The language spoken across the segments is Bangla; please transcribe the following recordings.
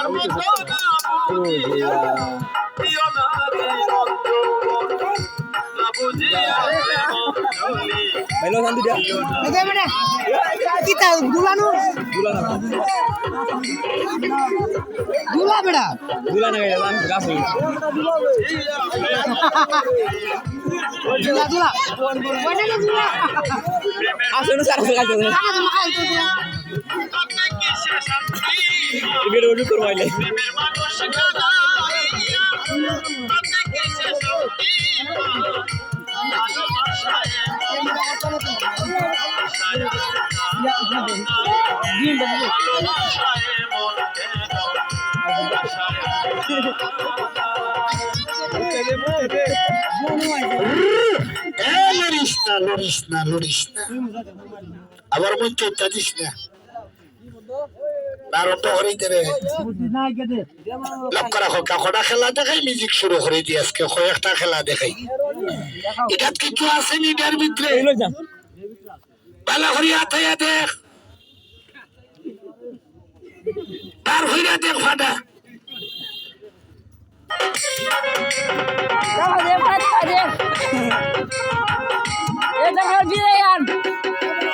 তোমার মতো না বুঝিয়া দিও না রে না বুঝিয়া চলি হ্যালো শান্তি দিয়া দিও না এই মানে কিতা দুলানো দুলা বেড়া দুলা না গেলাম গাছ হই দুলা দুলা ওইটা না দুলা আসলে সারা গাছ আছে কানা মাখাল তো আপনি কি শান্তি এর ওডু করবাইলে প্রেমের মানুষ কাদাইয়া আপনি কি শান্তি ভালোবাসায় ভালোবাসায় মন লড়িস না আবার মন চোখটা দিস না আরম্ভ করে রে লক্ষ্য রাখো কাকড়া খেলা দেখাই মিউজিক শুরু করে দিয়ে আজকে কয়েকটা খেলা দেখাই এটা কিছু আছে নিডার ভিতরে এলো যা ভালো করিয়া থাইয়া দেখ তার হইয়া দেখ ফাটা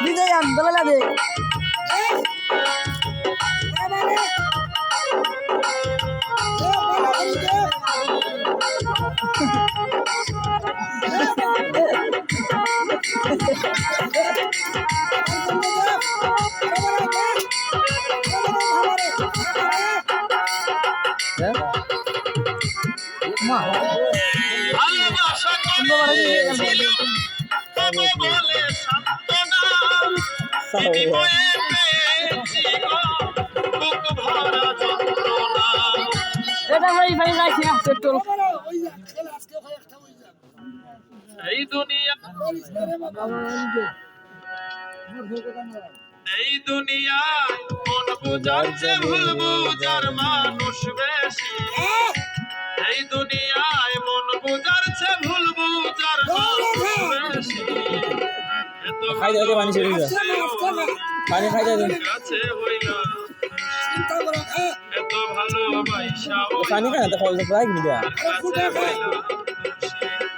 বিজয়ান বলা দে ভালোবাসা তবে বলে সান্ত্বনা বিনিময়ে পেয়েছি গো বুক ভরা যন্ত্রণা এটা ভাই ভাই রাখি না পেট্রোল এই দুনিয়ায় মন বুঝার চেয়ে ভুল বুঝার মানুষ বেশি এই দুনিয়ায় মন বুঝার চেয়ে ভুল বুঝার মানুষ বেশি এত খাই দাও পানি ছেড়ে দাও পানি খাই দাও কাছে হইলা এত ভালোবাসা পানি খাই না তো ফল প্রায় কিনে দেয়া কাছে হইলা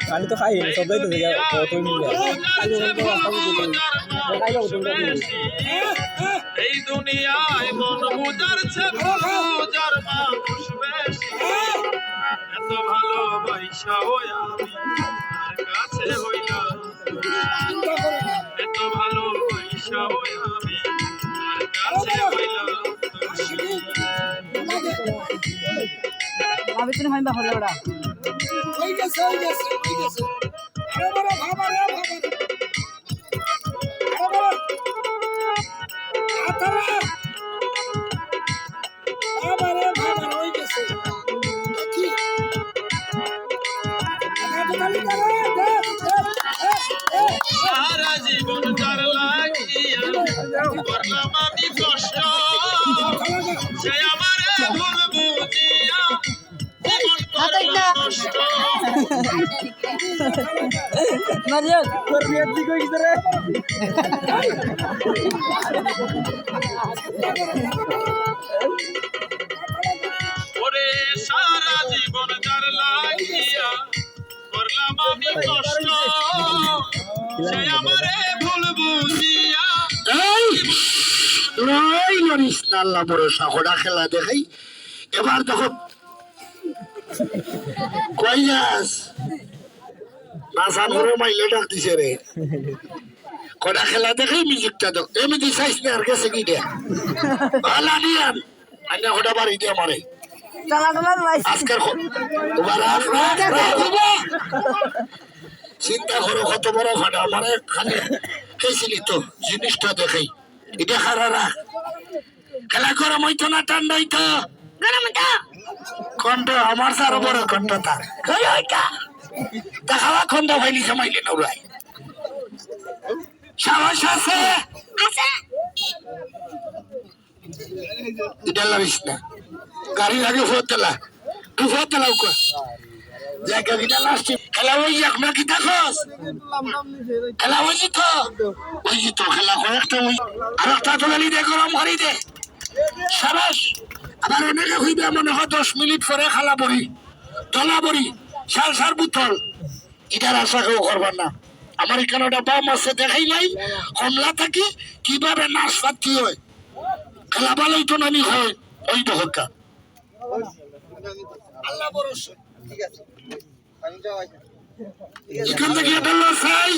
পানি তো খাই সব দাই তো কত নিয়ে এই দুনিয়ায় মন বুঝার চেয়ে ভুল বুঝার মানুষ বেশি এত ভালোবাসা ওই আমি তার কাছে হইলাম এত ভালোবাসা ওই আমি তার কাছে হইলাম আমি তুমি হাইবা হলো ওটা ওই গেছে আরে বড় ভাবা রে আতারা ভাবা ওই গেছে কি সারা জীবন যার লাগিয়া করলাম আমি কষ্ট সে আমারে ভুল বুঝিয়া জীবন করলো নষ্ট মারিয়াল তোর বিয়ের দিক হইছে রে ওরে সারা জীবন যার লাগিয়া করলাম আমি কষ্ট সে আমারে ভুল বুঝিয়া লড়িস না আল্লাহ ভরসা হোড়া খেলা দেখাই এবার দেখো কই যাস নাসান করে মাইলে ডাক দিছে রে কড়া খেলা দেখাই মিউজিকটা দাও এমনি চাইস না আর গেছে কি দে ভালা নিয়ান আইনা হোড়া বাড়ি দিয়ে মারে চালা চালা লাইস আজকের চিন্তা করো কত বড় ফাটা মানে খালি খেয়েছিলি তো জিনিসটা দেখাই এটা হারারা খেলা গরম হইতো না ঠান্ডা হইতো গরম হইতো কণ্ঠ আমার সারো বড় কণ্ঠ তার দেখাওয়া খন্ড ভাইলি সামাইলে নৌরাই সাহস আছে এটা লাভিস না গাড়ি লাগে ফোতলা তুই ফোতলা উকা জায়গা কিনা লাস্টে খেলা ওই আপনার কি দেখোস খেলা ওই তো খেলা কয়েকটা ওই আর একটা তো গালি দে গরম করি দে সাবাস আবার অনেকে হইবে মনে হয় 10 মিনিট পরে খালা বড়ি তলা বড়ি সার বুতল এটার আশা কেউ করবার না। আমার এখানে ওটা বাম আছে দেখাই নাই কমলা থাকি কিভাবে নাশপাতি হয় খেলা ভালোই তো নানি হয় ওই তো হকা আল্লাহ ভরসা। এখান থেকে এটা চাই